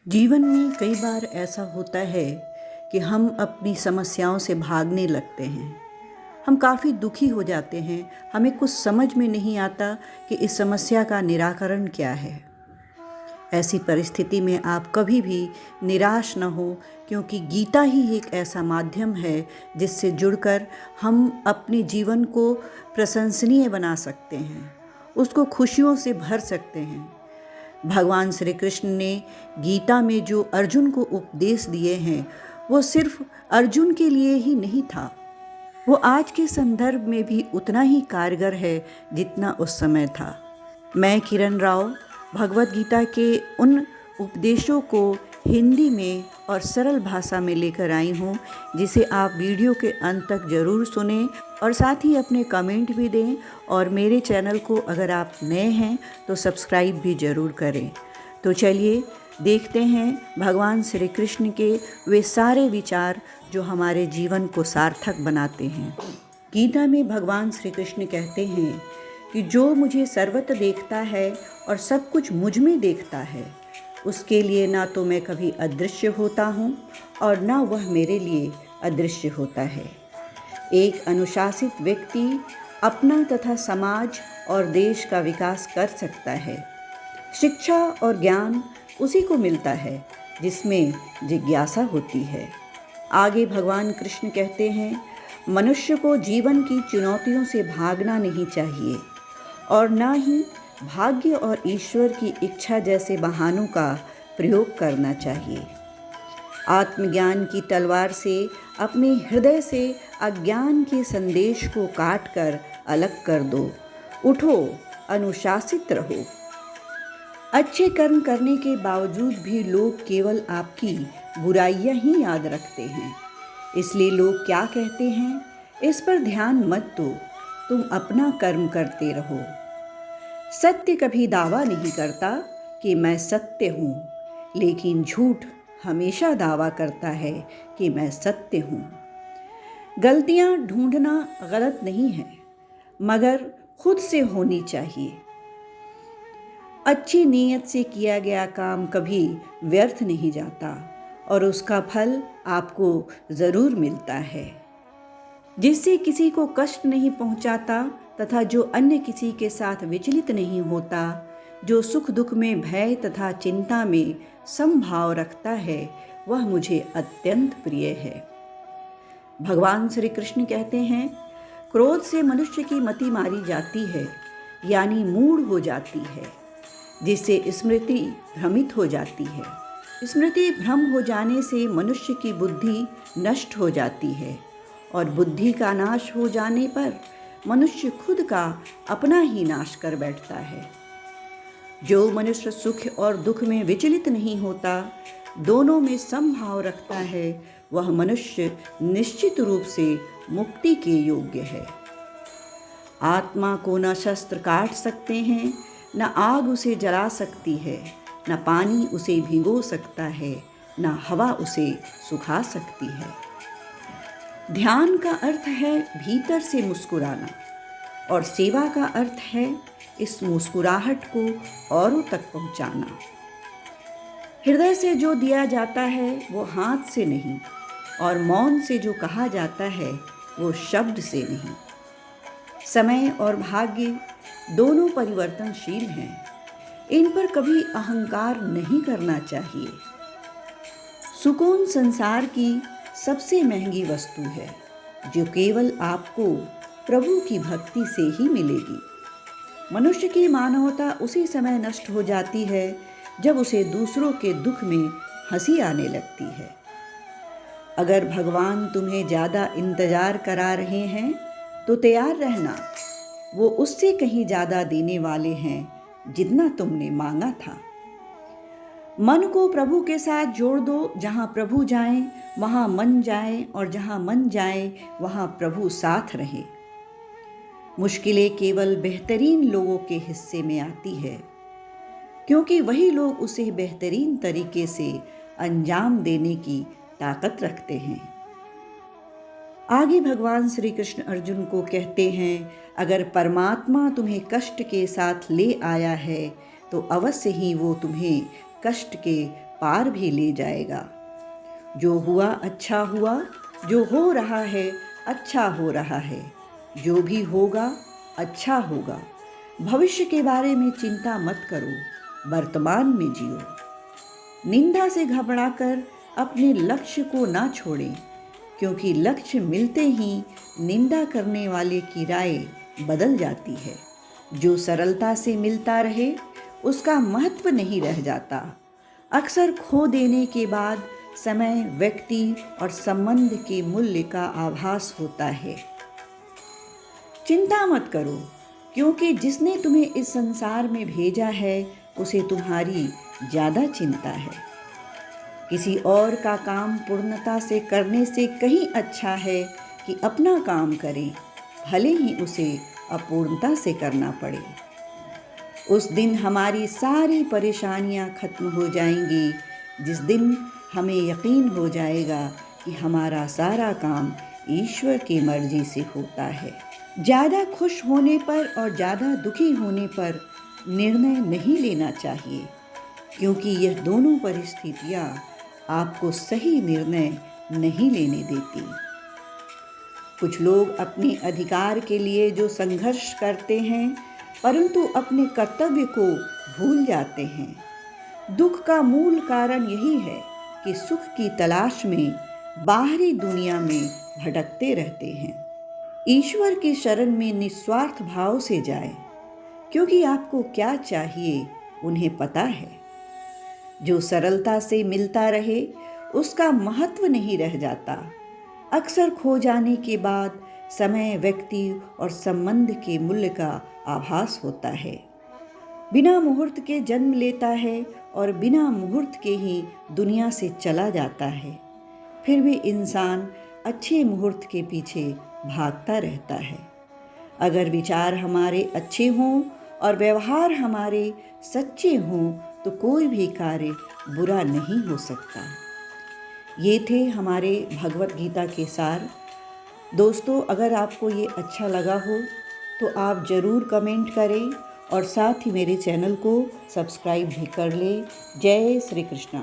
जीवन में कई बार ऐसा होता है कि हम अपनी समस्याओं से भागने लगते हैं। हम काफ़ी दुखी हो जाते हैं। हमें कुछ समझ में नहीं आता कि इस समस्या का निराकरण क्या है। ऐसी परिस्थिति में आप कभी भी निराश न हो, क्योंकि गीता ही एक ऐसा माध्यम है जिससे जुड़कर हम अपने जीवन को प्रशंसनीय बना सकते हैं, उसको खुशियों से भर सकते हैं। भगवान श्री कृष्ण ने गीता में जो अर्जुन को उपदेश दिए हैं, वो सिर्फ अर्जुन के लिए ही नहीं था, वो आज के संदर्भ में भी उतना ही कारगर है जितना उस समय था। मैं किरण राव भगवत गीता के उन उपदेशों को हिंदी में और सरल भाषा में लेकर आई हूँ, जिसे आप वीडियो के अंत तक ज़रूर सुनें और साथ ही अपने कमेंट भी दें। और मेरे चैनल को अगर आप नए हैं तो सब्सक्राइब भी ज़रूर करें। तो चलिए देखते हैं भगवान श्री कृष्ण के वे सारे विचार जो हमारे जीवन को सार्थक बनाते हैं। गीता में भगवान श्री कृष्ण कहते हैं कि जो मुझे सर्वत्र देखता है और सब कुछ मुझ में देखता है, उसके लिए ना तो मैं कभी अदृश्य होता हूँ और ना वह मेरे लिए अदृश्य होता है। एक अनुशासित व्यक्ति अपना तथा समाज और देश का विकास कर सकता है। शिक्षा और ज्ञान उसी को मिलता है जिसमें जिज्ञासा होती है। आगे भगवान कृष्ण कहते हैं, मनुष्य को जीवन की चुनौतियों से भागना नहीं चाहिए और ना ही भाग्य और ईश्वर की इच्छा जैसे बहानों का प्रयोग करना चाहिए। आत्मज्ञान की तलवार से अपने हृदय से अज्ञान के संदेश को काटकर अलग कर दो। उठो, अनुशासित रहो। अच्छे कर्म करने के बावजूद भी लोग केवल आपकी बुराइयां ही याद रखते हैं। इसलिए लोग क्या कहते हैं, इस पर ध्यान मत दो, तुम अपना कर्म करते रहो। सत्य कभी दावा नहीं करता कि मैं सत्य हूँ, लेकिन झूठ हमेशा दावा करता है कि मैं सत्य हूँ। गलतियाँ ढूंढना गलत नहीं है, मगर खुद से होनी चाहिए। अच्छी नीयत से किया गया काम कभी व्यर्थ नहीं जाता और उसका फल आपको ज़रूर मिलता है। जिससे किसी को कष्ट नहीं पहुंचाता तथा जो अन्य किसी के साथ विचलित नहीं होता, जो सुख दुख में भय तथा चिंता में समभाव रखता है, वह मुझे अत्यंत प्रिय है। भगवान श्री कृष्ण कहते हैं, क्रोध से मनुष्य की मति मारी जाती है, यानी मूढ़ हो जाती है, जिससे स्मृति भ्रमित हो जाती है। स्मृति भ्रम हो जाने से मनुष्य की बुद्धि नष्ट हो जाती है और बुद्धि का नाश हो जाने पर मनुष्य खुद का अपना ही नाश कर बैठता है। जो मनुष्य सुख और दुख में विचलित नहीं होता, दोनों में समभाव रखता है, वह मनुष्य निश्चित रूप से मुक्ति के योग्य है। आत्मा को न शस्त्र काट सकते हैं, न आग उसे जला सकती है, न पानी उसे भिगो सकता है, न हवा उसे सुखा सकती है। ध्यान का अर्थ है भीतर से मुस्कुराना और सेवा का अर्थ है इस मुस्कुराहट को औरों तक पहुंचाना। हृदय से जो दिया जाता है वो हाथ से नहीं, और मौन से जो कहा जाता है वो शब्द से नहीं। समय और भाग्य दोनों परिवर्तनशील हैं, इन पर कभी अहंकार नहीं करना चाहिए। सुकून संसार की सबसे महंगी वस्तु है, जो केवल आपको प्रभु की भक्ति से ही मिलेगी। मनुष्य की मानवता उसी समय नष्ट हो जाती है जब उसे दूसरों के दुख में हंसी आने लगती है। अगर भगवान तुम्हें ज़्यादा इंतजार करा रहे हैं तो तैयार रहना, वो उससे कहीं ज़्यादा देने वाले हैं जितना तुमने मांगा था। मन को प्रभु के साथ जोड़ दो। जहाँ प्रभु जाएं वहाँ मन जाए, और जहाँ मन जाए वहाँ प्रभु साथ रहे। मुश्किलें केवल बेहतरीन लोगों के हिस्से में आती है, क्योंकि वही लोग उसे बेहतरीन तरीके से अंजाम देने की ताकत रखते हैं। आगे भगवान श्री कृष्ण अर्जुन को कहते हैं, अगर परमात्मा तुम्हें कष्ट के साथ ले आया है तो अवश्य ही वो तुम्हें कष्ट के पार भी ले जाएगा। जो हुआ अच्छा हुआ, जो हो रहा है अच्छा हो रहा है, जो भी होगा अच्छा होगा। भविष्य के बारे में चिंता मत करो, वर्तमान में जियो। निंदा से घबराकर अपने लक्ष्य को ना छोड़ें, क्योंकि लक्ष्य मिलते ही निंदा करने वाले की राय बदल जाती है। जो सरलता से मिलता रहे उसका महत्व नहीं रह जाता। अक्सर खो देने के बाद समय, व्यक्ति और संबंध के मूल्य का आभास होता है। चिंता मत करो, क्योंकि जिसने तुम्हें इस संसार में भेजा है उसे तुम्हारी ज़्यादा चिंता है। किसी और का काम पूर्णता से करने से कहीं अच्छा है कि अपना काम करें, भले ही उसे अपूर्णता से करना पड़े। उस दिन हमारी सारी परेशानियां खत्म हो जाएंगी, जिस दिन हमें यकीन हो जाएगा कि हमारा सारा काम ईश्वर की मर्जी से होता है। ज़्यादा खुश होने पर और ज़्यादा दुखी होने पर निर्णय नहीं लेना चाहिए, क्योंकि यह दोनों परिस्थितियाँ आपको सही निर्णय नहीं लेने देती। कुछ लोग अपने अधिकार के लिए जो संघर्ष करते हैं, परंतु अपने कर्तव्य को भूल जाते हैं। दुख का मूल कारण यही है कि सुख की तलाश में बाहरी दुनिया में भटकते रहते हैं। ईश्वर की शरण में निस्वार्थ भाव से जाएं, क्योंकि आपको क्या चाहिए उन्हें पता है। जो सरलता से मिलता रहे उसका महत्व नहीं रह जाता। अक्सर खो जाने के बाद समय, व्यक्ति और संबंध के मूल्य का आभास होता है। बिना मुहूर्त के जन्म लेता है और बिना मुहूर्त के ही दुनिया से चला जाता है। फिर भी इंसान अच्छे मुहूर्त के पीछे भागता रहता है। अगर विचार हमारे अच्छे हों और व्यवहार हमारे सच्चे हों तो कोई भी कार्य बुरा नहीं हो सकता। ये थे हमारे भगवत गीता के सार। दोस्तों, अगर आपको ये अच्छा लगा हो तो आप ज़रूर कमेंट करें और साथ ही मेरे चैनल को सब्सक्राइब भी कर लें। जय श्री कृष्णा।